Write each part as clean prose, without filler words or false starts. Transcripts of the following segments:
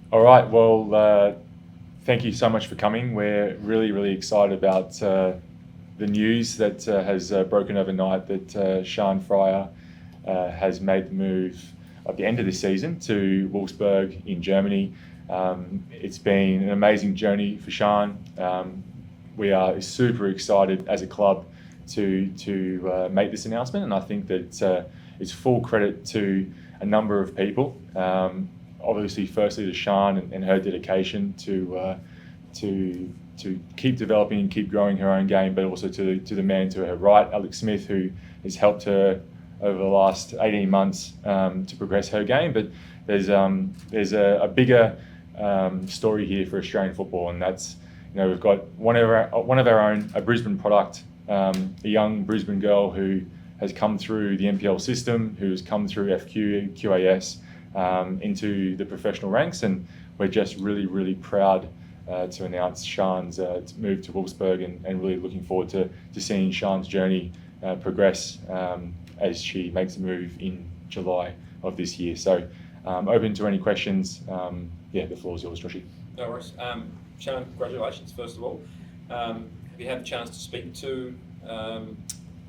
All right. Well, thank you so much for coming. We're really, really excited about the news that has broken overnight that Sean Fryer has made the move at the end of this season to Wolfsburg in Germany. It's been an amazing journey for Sean. We are super excited as a club to make this announcement, and I think that it's full credit to a number of people. Obviously, firstly to Sean and her dedication to keep developing and keep growing her own game, but also to the man to her right, Alex Smith, who has helped her over the last 18 months to progress her game. But there's a bigger story here for Australian football, and that's, we've got one of our own, a Brisbane product, a young Brisbane girl who has come through the NPL system, who has come through FQ, QAS, into the professional ranks, and we're just really, really proud to announce Sean's move to Wolfsburg, and really looking forward to seeing Sean's journey progress as she makes a move in July of this year. So open to any questions. The floor is yours, Joshy. No worries. Sean, congratulations, first of all. Have you had the chance to speak to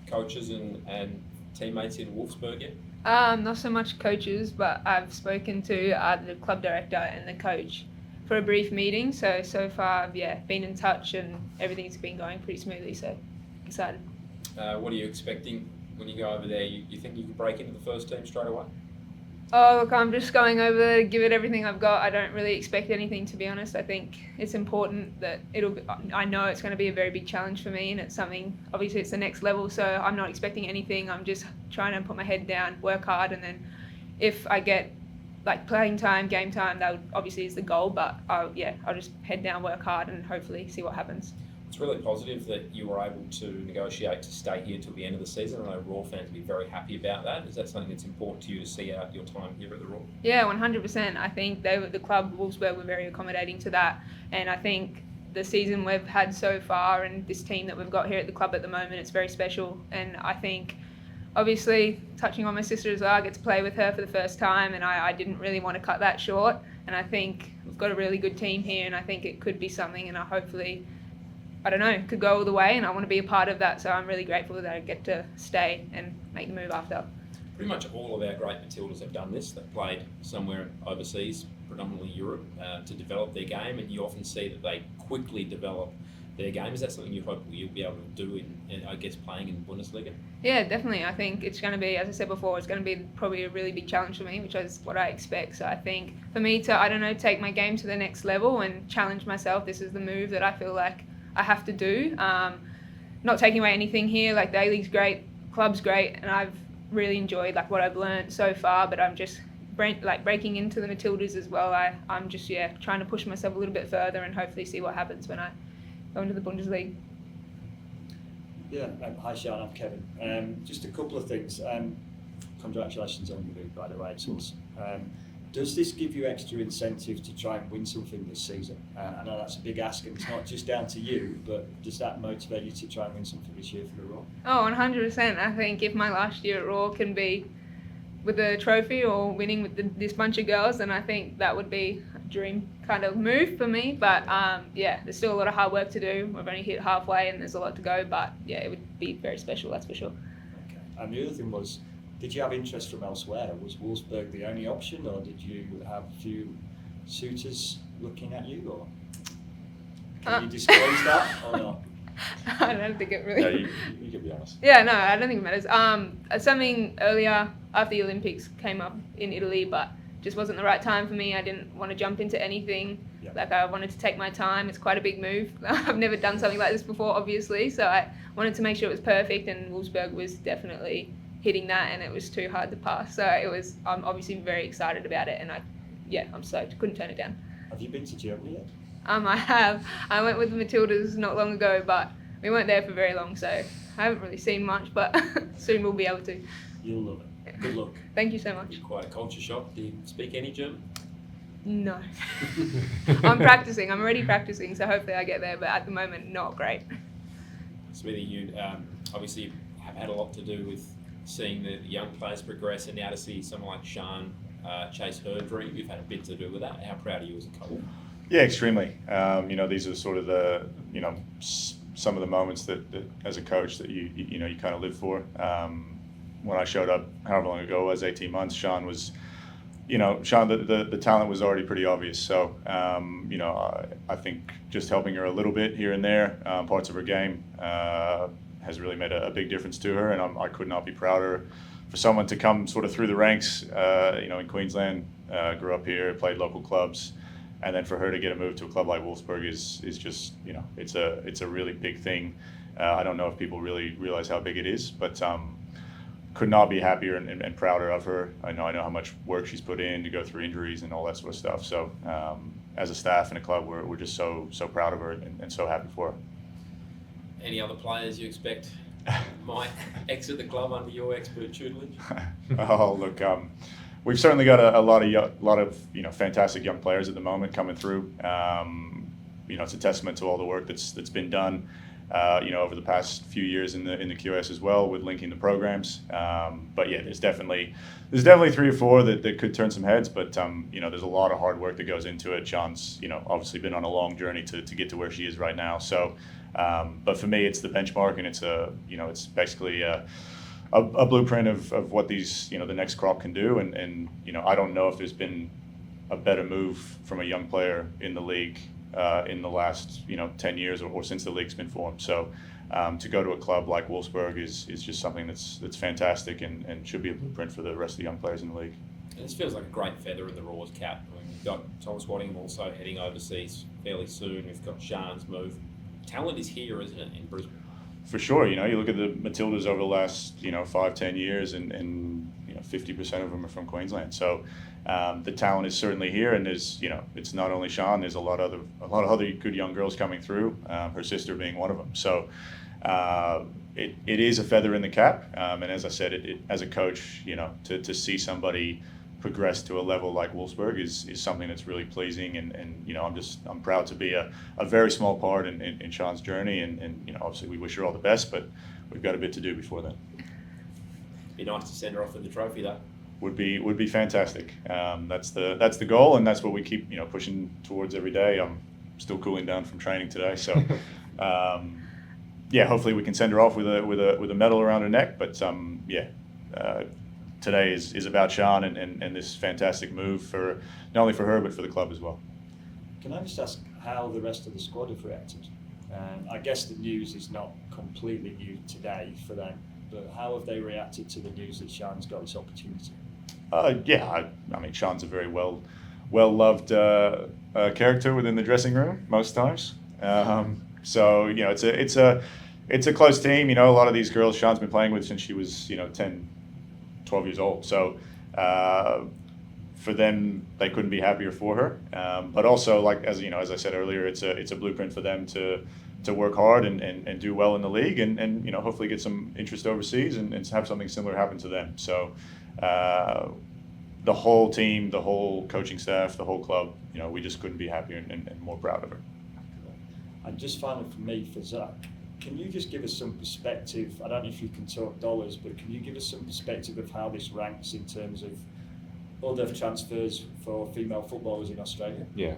coaches and teammates in Wolfsburg yet? Not so much coaches, but I've spoken to the club director and the coach for a brief meeting. So far, I've been in touch, and everything's been going pretty smoothly. So excited. What are you expecting when you go over there? You think you could break into the first team straight away? Oh, look, I'm just going over there to give it everything I've got. I don't really expect anything, to be honest. I think it's important that I know it's going to be a very big challenge for me, and it's something, obviously it's the next level, so I'm not expecting anything. I'm just trying to put my head down, work hard, and then if I get playing time, game time, that obviously is the goal, but I'll just head down, work hard, and hopefully see what happens. It's really positive that you were able to negotiate to stay here till the end of the season. I know Raw fans will be very happy about that. Is that something that's important to you to see out your time here at the Raw? Yeah, 100%. I think the club, Wolfsburg, were very accommodating to that. And I think the season we've had so far and this team that we've got here at the club at the moment, it's very special. And I think, obviously, touching on my sister as well, I get to play with her for the first time, and I didn't really want to cut that short. And I think we've got a really good team here, and I think it could be something, and could go all the way, and I want to be a part of that. So I'm really grateful that I get to stay and make the move after. Pretty much all of our great Matildas have done this. They've played somewhere overseas, predominantly Europe, to develop their game, and you often see that they quickly develop their game. Is that something you hope you'll be able to do in playing in Bundesliga? Yeah, definitely. I think it's going to be, as I said before, it's going to be probably a really big challenge for me, which is what I expect. So I think for me to, take my game to the next level and challenge myself, this is the move that I feel like I have to do. Not taking away anything here, the A-League's great, club's great, and I've really enjoyed what I've learned so far, but I'm just breaking into the Matildas as well. I'm just trying to push myself a little bit further and hopefully see what happens when I go into the Bundesliga. Yeah, hi Sean, I'm Kevin. Just a couple of things. Congratulations on the move, by the way. It's awesome. Does this give you extra incentive to try and win something this season? I know that's a big ask, and it's not just down to you, but does that motivate you to try and win something this year for the Raw? Oh, 100%. I think if my last year at Raw can be with a trophy or winning with this bunch of girls, then I think that would be a dream kind of move for me. But there's still a lot of hard work to do. We've only hit halfway and there's a lot to go, but it would be very special, that's for sure. Okay. And the other thing was, did you have interest from elsewhere? Was Wolfsburg the only option, or did you have a few suitors looking at you, or can you disclose that or not? I don't think it really... Yeah, you can be honest. Yeah, no, I don't think it matters. Something earlier after the Olympics came up in Italy, but just wasn't the right time for me. I didn't want to jump into anything. Yeah. I wanted to take my time. It's quite a big move. I've never done something like this before, obviously, so I wanted to make sure it was perfect, and Wolfsburg was definitely hitting that, and it was too hard to pass. So I'm obviously very excited about it, and I'm stoked. Couldn't turn it down. Have you been to Germany yet? I have. I went with the Matildas not long ago, but we weren't there for very long, so I haven't really seen much, but soon we'll be able to. You'll love it. Good luck. Thank you so much. It's quite a culture shock. Do you speak any German? No. I'm practicing. I'm already practicing, so hopefully I get there, but at the moment, not great. Smithy, you obviously have had a lot to do with seeing the young players progress, and now to see someone like Sean chase her dream. You've had a bit to do with that. How proud are you as a coach? Yeah, extremely. These are sort of the, some of the moments that as a coach that you kind of live for. When I showed up, however long ago it was, 18 months, Sean was, Sean, the talent was already pretty obvious. So, I think just helping her a little bit here and there, parts of her game, has really made a big difference to her. And I could not be prouder for someone to come sort of through the ranks, in Queensland, grew up here, played local clubs. And then for her to get a move to a club like Wolfsburg is just, it's a really big thing. I don't know if people really realize how big it is, but could not be happier and prouder of her. I know how much work she's put in to go through injuries and all that sort of stuff. So as a staff and a club, we're just so proud of her and so happy for her. Any other players you expect might exit the club under your expert tutelage? Oh, look, we've certainly got a lot of fantastic young players at the moment coming through. It's a testament to all the work that's been done, over the past few years in the QS as well with linking the programs. But yeah, there's definitely 3 or 4 that could turn some heads. But there's a lot of hard work that goes into it. Sean's obviously been on a long journey to get to where she is right now. So, but for me, it's the benchmark, and it's basically a blueprint of what these the next crop can do, and I don't know if there's been a better move from a young player in the league in the last 10 years or since the league's been formed. So to go to a club like Wolfsburg is just something that's fantastic and should be a blueprint for the rest of the young players in the league. And this feels like a great feather in the Roar's cap. We've got Thomas Waddingham also heading overseas fairly soon. We've got Sian's move. Talent is here, isn't it, in Brisbane? For sure, you look at the Matildas over the last 5-10 years, and 50% of them are from Queensland. So the talent is certainly here, and there's it's not only Sian. There's a lot of other good young girls coming through. Her sister being one of them. So it is a feather in the cap, and as I said, it as a coach, to see somebody progress to a level like Wolfsburg is something that's really pleasing, and I'm proud to be a very small part in Sian's journey, and obviously we wish her all the best, but we've got a bit to do before then. Be nice to send her off with the trophy though. Would be fantastic. That's the goal, and that's what we keep pushing towards every day. I'm still cooling down from training today, so hopefully we can send her off with a medal around her neck, but today is about Sian and this fantastic move for not only for her but for the club as well. Can I just ask how the rest of the squad have reacted? I guess the news is not completely new today for them, but how have they reacted to the news that Sian's got this opportunity? I mean, Sian's a very well loved character within the dressing room most times. So it's a close team. A lot of these girls Sian's been playing with since she was 10, 12 years old. So for them, they couldn't be happier for her. But also, as I said earlier, it's a blueprint for them to work hard and do well in the league, and hopefully get some interest overseas and have something similar happen to them. So the whole team, the whole coaching staff, the whole club, we just couldn't be happier and more proud of her. And just finally for me, for Zach, can you just give us some perspective? I don't know if you can talk dollars, but can you give us some perspective of how this ranks in terms of other transfers for female footballers in Australia? Yeah,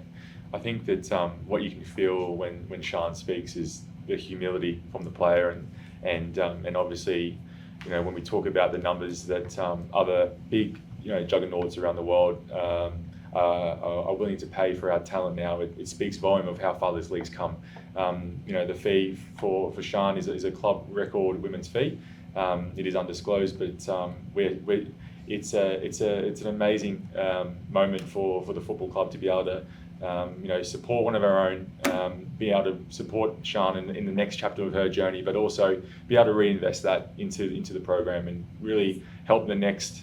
I think that what you can feel when Sian speaks is the humility from the player, and obviously, when we talk about the numbers that other big juggernauts around the world are willing to pay for our talent now, it speaks volume of how far this league's come. The fee for Sian is a club record women's fee. It is undisclosed, but it's an amazing moment for the football club to be able to support one of our own, be able to support Sian in the next chapter of her journey, but also be able to reinvest that into the program and really help the next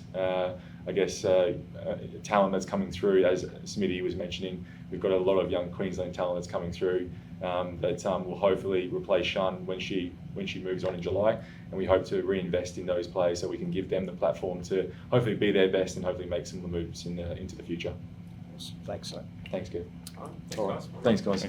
talent that's coming through. As Smithy was mentioning, we've got a lot of young Queensland talent that's coming through that will hopefully replace Sian when she moves on in July, and we hope to reinvest in those players so we can give them the platform to hopefully be their best and hopefully make some moves into the future. Thanks, sir. Thanks, Kev. All right. Thanks, guys. Thanks, guys.